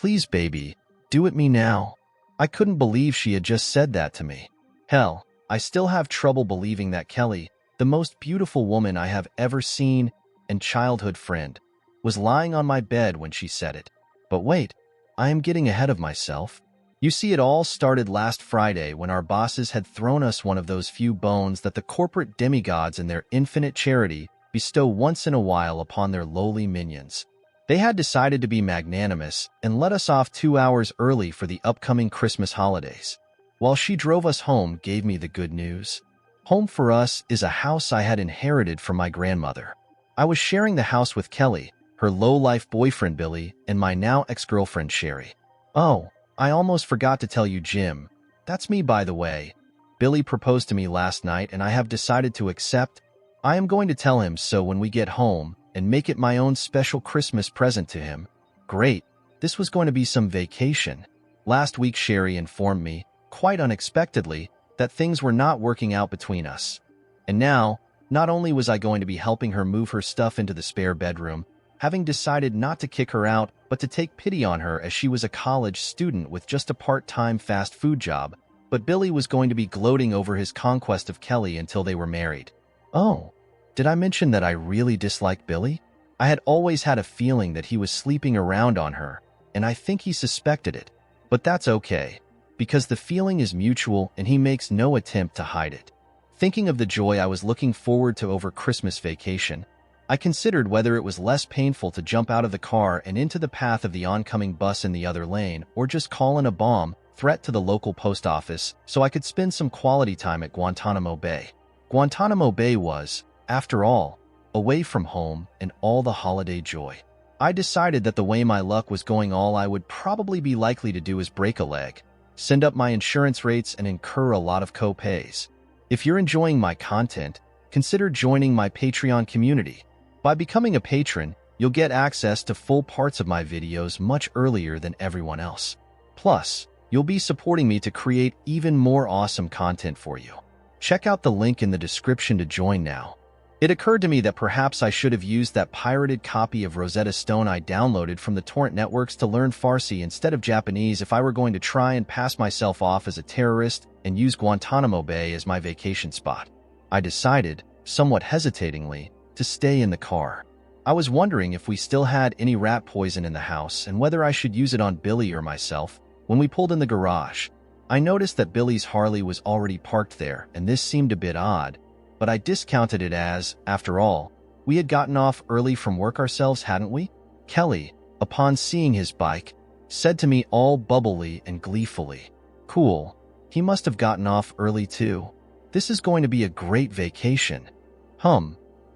Please, baby, do it me now. I couldn't believe she had just said that to me. Hell, I still have trouble believing that Kelly, the most beautiful woman I have ever seen and childhood friend, was lying on my bed when she said it. But wait, I am getting ahead of myself. You see, it all started last Friday when our bosses had thrown us one of those few bones that the corporate demigods in their infinite charity bestow once in a while upon their lowly minions. They had decided to be magnanimous and let us off 2 hours early for the upcoming Christmas holidays. While she drove us home, gave me the good news. Home for us is a house I had inherited from my grandmother. I was sharing the house with Kelly, her low-life boyfriend Billy, and my now ex-girlfriend Sherry. Oh, I almost forgot to tell you, Jim. That's me, by the way. Billy proposed to me last night and I have decided to accept. I am going to tell him so when we get home and make it my own special Christmas present to him. Great. This was going to be some vacation. Last week Sherry informed me, quite unexpectedly, that things were not working out between us. And now, not only was I going to be helping her move her stuff into the spare bedroom, having decided not to kick her out, but to take pity on her as she was a college student with just a part-time fast food job, but Billy was going to be gloating over his conquest of Kelly until they were married. Oh, did I mention that I really disliked Billy? I had always had a feeling that he was sleeping around on her, and I think he suspected it. But that's okay, because the feeling is mutual and he makes no attempt to hide it. Thinking of the joy I was looking forward to over Christmas vacation, I considered whether it was less painful to jump out of the car and into the path of the oncoming bus in the other lane, or just call in a bomb threat to the local post office so I could spend some quality time at Guantanamo Bay. Guantanamo Bay was, after all, away from home and all the holiday joy. I decided that the way my luck was going, all I would probably be likely to do is break a leg, send up my insurance rates, and incur a lot of co-pays. If you're enjoying my content, consider joining my Patreon community. By becoming a patron, you'll get access to full parts of my videos much earlier than everyone else. Plus, you'll be supporting me to create even more awesome content for you. Check out the link in the description to join now. It occurred to me that perhaps I should have used that pirated copy of Rosetta Stone I downloaded from the torrent networks to learn Farsi instead of Japanese if I were going to try and pass myself off as a terrorist and use Guantanamo Bay as my vacation spot. I decided, somewhat hesitatingly, to stay in the car. I was wondering if we still had any rat poison in the house and whether I should use it on Billy or myself. When we pulled in the garage, I noticed that Billy's Harley was already parked there, and this seemed a bit odd, but I discounted it as, after all, we had gotten off early from work ourselves, hadn't we? Kelly, upon seeing his bike, said to me all bubbly and gleefully, "Cool, he must have gotten off early too. This is going to be a great vacation.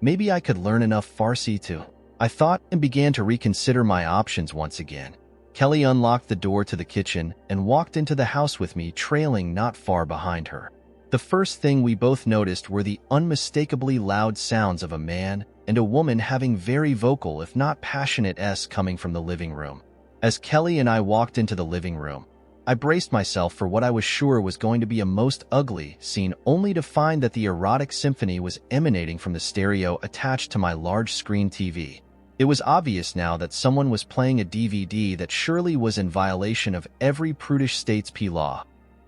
Maybe I could learn enough Farsi too." I thought and began to reconsider my options once again. Kelly unlocked the door to the kitchen and walked into the house with me, trailing not far behind her. The first thing we both noticed were the unmistakably loud sounds of a man and a woman having very vocal, if not passionate, coming from the living room. As Kelly and I walked into the living room, I braced myself for what I was sure was going to be a most ugly scene, only to find that the erotic symphony was emanating from the stereo attached to my large screen TV. It was obvious now that someone was playing a DVD that surely was in violation of every prudish state's law.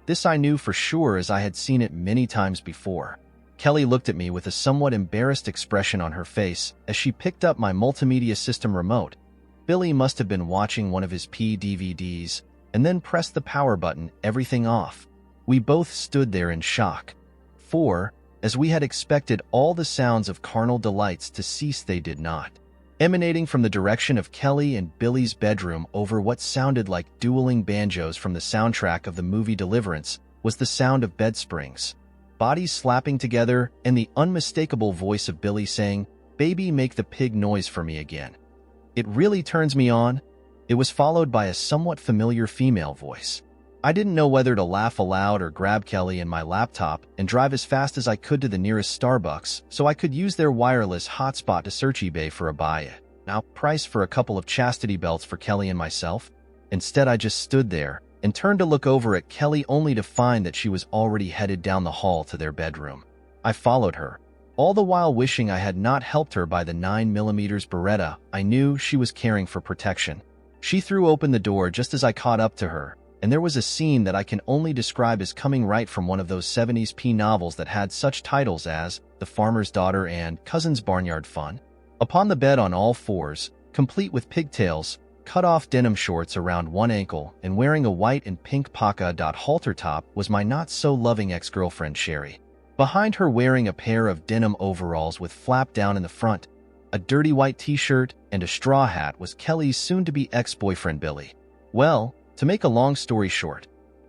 This I knew for sure, as I had seen it many times before. Kelly looked at me with a somewhat embarrassed expression on her face as she picked up my multimedia system remote. Billy must have been watching one of his DVDs and then pressed the power button, everything off. We both stood there in shock. For, as we had expected all the sounds of carnal delights to cease, they did not. Emanating from the direction of Kelly and Billy's bedroom over what sounded like dueling banjos from the soundtrack of the movie Deliverance was the sound of bed springs, bodies slapping together, and the unmistakable voice of Billy saying, "Baby, make the pig noise for me again. It really turns me on." It was followed by a somewhat familiar female voice. I didn't know whether to laugh aloud or grab Kelly and my laptop and drive as fast as I could to the nearest Starbucks so I could use their wireless hotspot to search eBay for a price for a couple of chastity belts for Kelly and myself. Instead, I just stood there and turned to look over at Kelly, only to find that she was already headed down the hall to their bedroom. I followed her, all the while wishing I had not helped her by the 9mm Beretta I knew she was carrying for protection. She threw open the door just as I caught up to her, and there was a scene that I can only describe as coming right from one of those 70s P novels that had such titles as The Farmer's Daughter and Cousin's Barnyard Fun. Upon the bed on all fours, complete with pigtails, cut-off denim shorts around one ankle, and wearing a white and pink polka-dot halter top was my not-so-loving ex-girlfriend Sherry. Behind her, wearing a pair of denim overalls with flap down in the front, a dirty white t-shirt, and a straw hat was Kelly's soon-to-be ex-boyfriend Billy. Well, to make a long story short,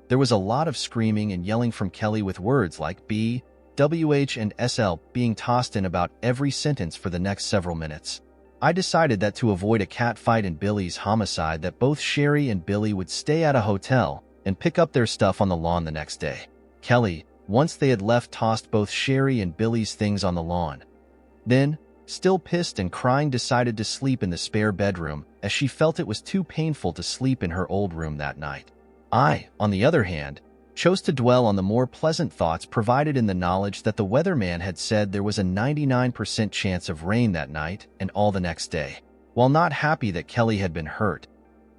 there was a lot of screaming and yelling from Kelly with words like B, WH, and SL being tossed in about every sentence for the next several minutes. I decided that to avoid a catfight and Billy's homicide that both Sherry and Billy would stay at a hotel and pick up their stuff on the lawn the next day. Kelly, once they had left, tossed both Sherry and Billy's things on the lawn. Then, still pissed and crying, decided to sleep in the spare bedroom as she felt it was too painful to sleep in her old room that night. I, on the other hand, chose to dwell on the more pleasant thoughts provided in the knowledge that the weatherman had said there was a 99% chance of rain that night and all the next day. While not happy that Kelly had been hurt,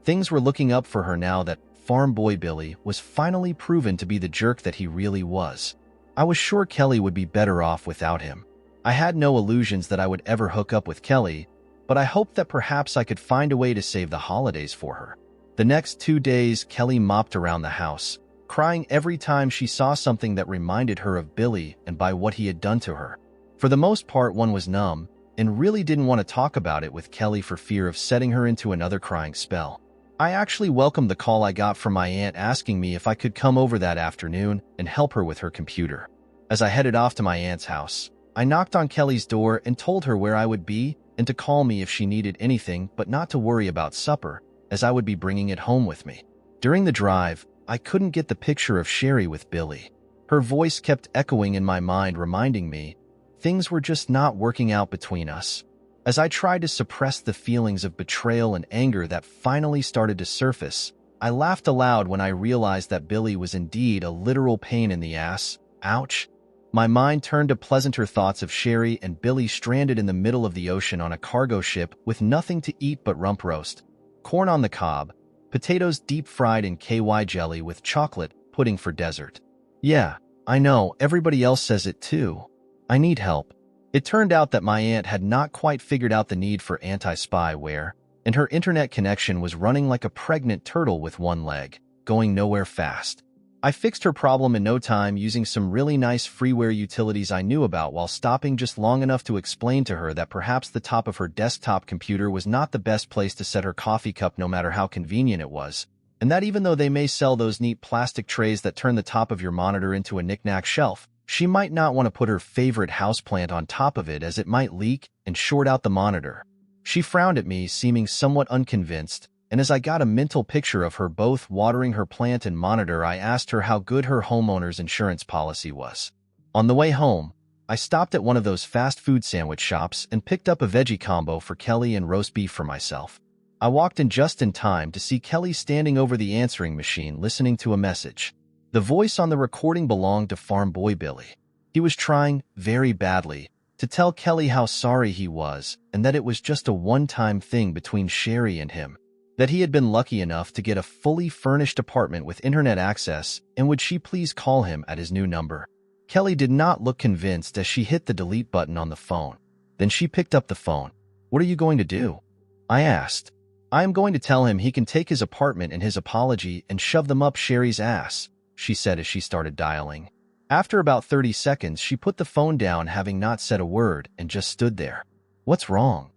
things were looking up for her now that farm boy Billy was finally proven to be the jerk that he really was. I was sure Kelly would be better off without him. I had no illusions that I would ever hook up with Kelly, but I hoped that perhaps I could find a way to save the holidays for her. The next 2 days, Kelly mopped around the house, crying every time she saw something that reminded her of Billy and by what he had done to her. For the most part, one was numb and really didn't want to talk about it with Kelly for fear of setting her into another crying spell. I actually welcomed the call I got from my aunt asking me if I could come over that afternoon and help her with her computer. As I headed off to my aunt's house, I knocked on Kelly's door and told her where I would be and to call me if she needed anything, but not to worry about supper, as I would be bringing it home with me. During the drive, I couldn't get the picture of Sherry with Billy. Her voice kept echoing in my mind, reminding me things were just not working out between us. As I tried to suppress the feelings of betrayal and anger that finally started to surface, I laughed aloud when I realized that Billy was indeed a literal pain in the ass. Ouch. My mind turned to pleasanter thoughts of Sherry and Billy stranded in the middle of the ocean on a cargo ship with nothing to eat but rump roast, corn on the cob, potatoes deep fried in KY jelly with chocolate pudding for dessert. Yeah, I know, everybody else says it too. I need help. It turned out that my aunt had not quite figured out the need for anti-spyware, and her internet connection was running like a pregnant turtle with one leg, going nowhere fast. I fixed her problem in no time using some really nice freeware utilities I knew about, while stopping just long enough to explain to her that perhaps the top of her desktop computer was not the best place to set her coffee cup no matter how convenient it was, and that even though they may sell those neat plastic trays that turn the top of your monitor into a knick-knack shelf, she might not want to put her favorite houseplant on top of it as it might leak and short out the monitor. She frowned at me, seeming somewhat unconvinced, and as I got a mental picture of her both watering her plant and monitor, I asked her how good her homeowner's insurance policy was. On the way home, I stopped at one of those fast food sandwich shops and picked up a veggie combo for Kelly and roast beef for myself. I walked in just in time to see Kelly standing over the answering machine listening to a message. The voice on the recording belonged to Farm Boy Billy. He was trying, very badly, to tell Kelly how sorry he was and that it was just a one-time thing between Sherry and him, that he had been lucky enough to get a fully furnished apartment with internet access, and would she please call him at his new number. Kelly did not look convinced as she hit the delete button on the phone. Then she picked up the phone. "What are you going to do?" I asked. "I am going to tell him he can take his apartment and his apology and shove them up Sherry's ass," she said as she started dialing. After about 30 seconds, she put the phone down, having not said a word, and just stood there. "What's wrong?"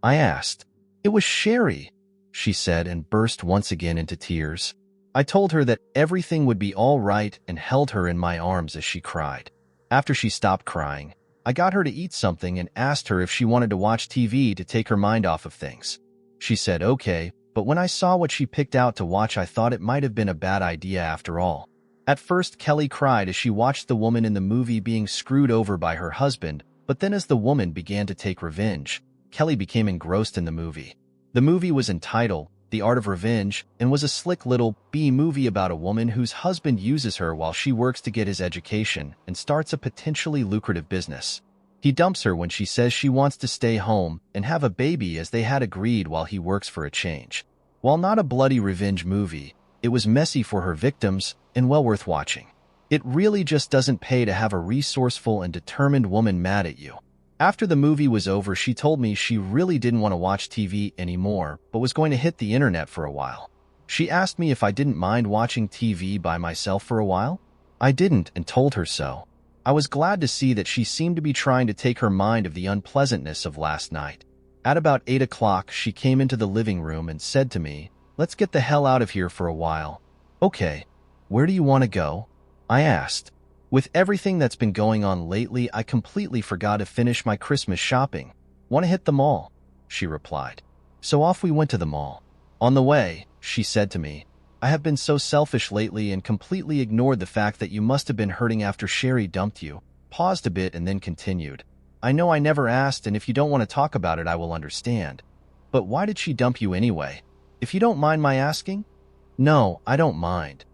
I asked. "It was Sherry," she said, and burst once again into tears. I told her that everything would be all right and held her in my arms as she cried. After she stopped crying, I got her to eat something and asked her if she wanted to watch TV to take her mind off of things. She said okay, but when I saw what she picked out to watch, I thought it might have been a bad idea after all. At first, Kelly cried as she watched the woman in the movie being screwed over by her husband, but then as the woman began to take revenge, Kelly became engrossed in the movie. The movie was entitled The Art of Revenge and was a slick little B-movie about a woman whose husband uses her while she works to get his education and starts a potentially lucrative business. He dumps her when she says she wants to stay home and have a baby as they had agreed while he works for a change. While not a bloody revenge movie, it was messy for her victims and well worth watching. It really just doesn't pay to have a resourceful and determined woman mad at you. After the movie was over, she told me she really didn't want to watch TV anymore, but was going to hit the internet for a while. She asked me if I didn't mind watching TV by myself for a while. I didn't and told her so. I was glad to see that she seemed to be trying to take her mind of the unpleasantness of last night. At about 8 o'clock, she came into the living room and said to me, "Let's get the hell out of here for a while." "Okay, where do you want to go?" I asked. With everything that's been going on lately, I completely forgot to finish my Christmas shopping. "Want to hit the mall?" she replied. So off we went to the mall. On the way, she said to me, "I have been so selfish lately and completely ignored the fact that you must have been hurting after Sherry dumped you." Paused a bit and then continued, "I know I never asked, and if you don't want to talk about it, I will understand. But why did she dump you anyway? If you don't mind my asking?" "No, I don't mind.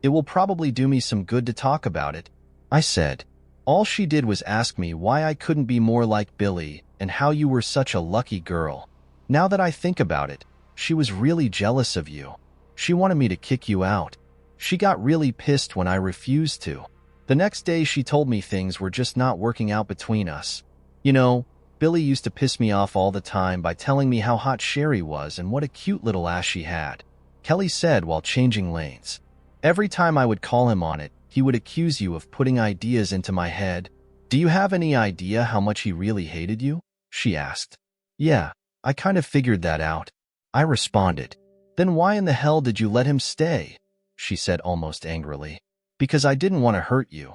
It will probably do me some good to talk about it," I said. "All she did was ask me why I couldn't be more like Billy and how you were such a lucky girl. Now that I think about it, she was really jealous of you. She wanted me to kick you out. She got really pissed when I refused to. The next day she told me things were just not working out between us. You know, Billy used to piss me off all the time by telling me how hot Sherry was and what a cute little ass she had," Kelly said while changing lanes. "Every time I would call him on it, he would accuse you of putting ideas into my head." "Do you have any idea how much he really hated you?" she asked. "Yeah, I kind of figured that out," I responded. "Then why in the hell did you let him stay?" she said almost angrily. "Because I didn't want to hurt you.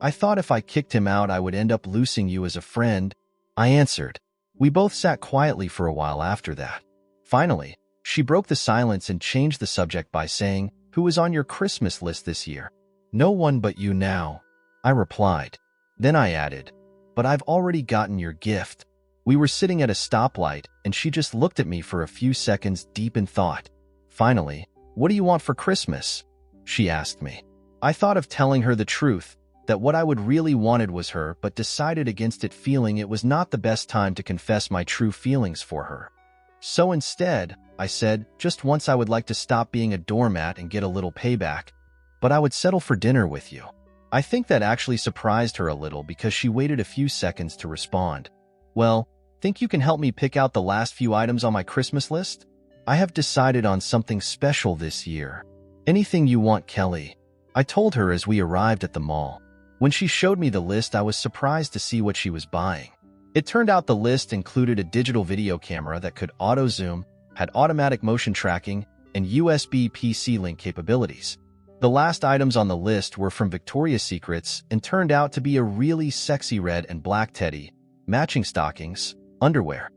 I thought if I kicked him out I would end up losing you as a friend," I answered. We both sat quietly for a while after that. Finally, she broke the silence and changed the subject by saying, "Who is on your Christmas list this year?" "No one but you now," I replied. Then I added, "But I've already gotten your gift." We were sitting at a stoplight, and she just looked at me for a few seconds deep in thought. Finally, "What do you want for Christmas?" she asked me. I thought of telling her the truth, that what I would really wanted was her, but decided against it, feeling it was not the best time to confess my true feelings for her. So instead, I said, "Just once I would like to stop being a doormat and get a little payback, but I would settle for dinner with you." I think that actually surprised her a little because she waited a few seconds to respond. "Well, think you can help me pick out the last few items on my Christmas list? I have decided on something special this year." "Anything you want, Kelly," I told her as we arrived at the mall. When she showed me the list, I was surprised to see what she was buying. It turned out the list included a digital video camera that could auto-zoom, had automatic motion tracking, and USB PC link capabilities. The last items on the list were from Victoria's Secrets and turned out to be a really sexy red and black teddy, matching stockings, underwear,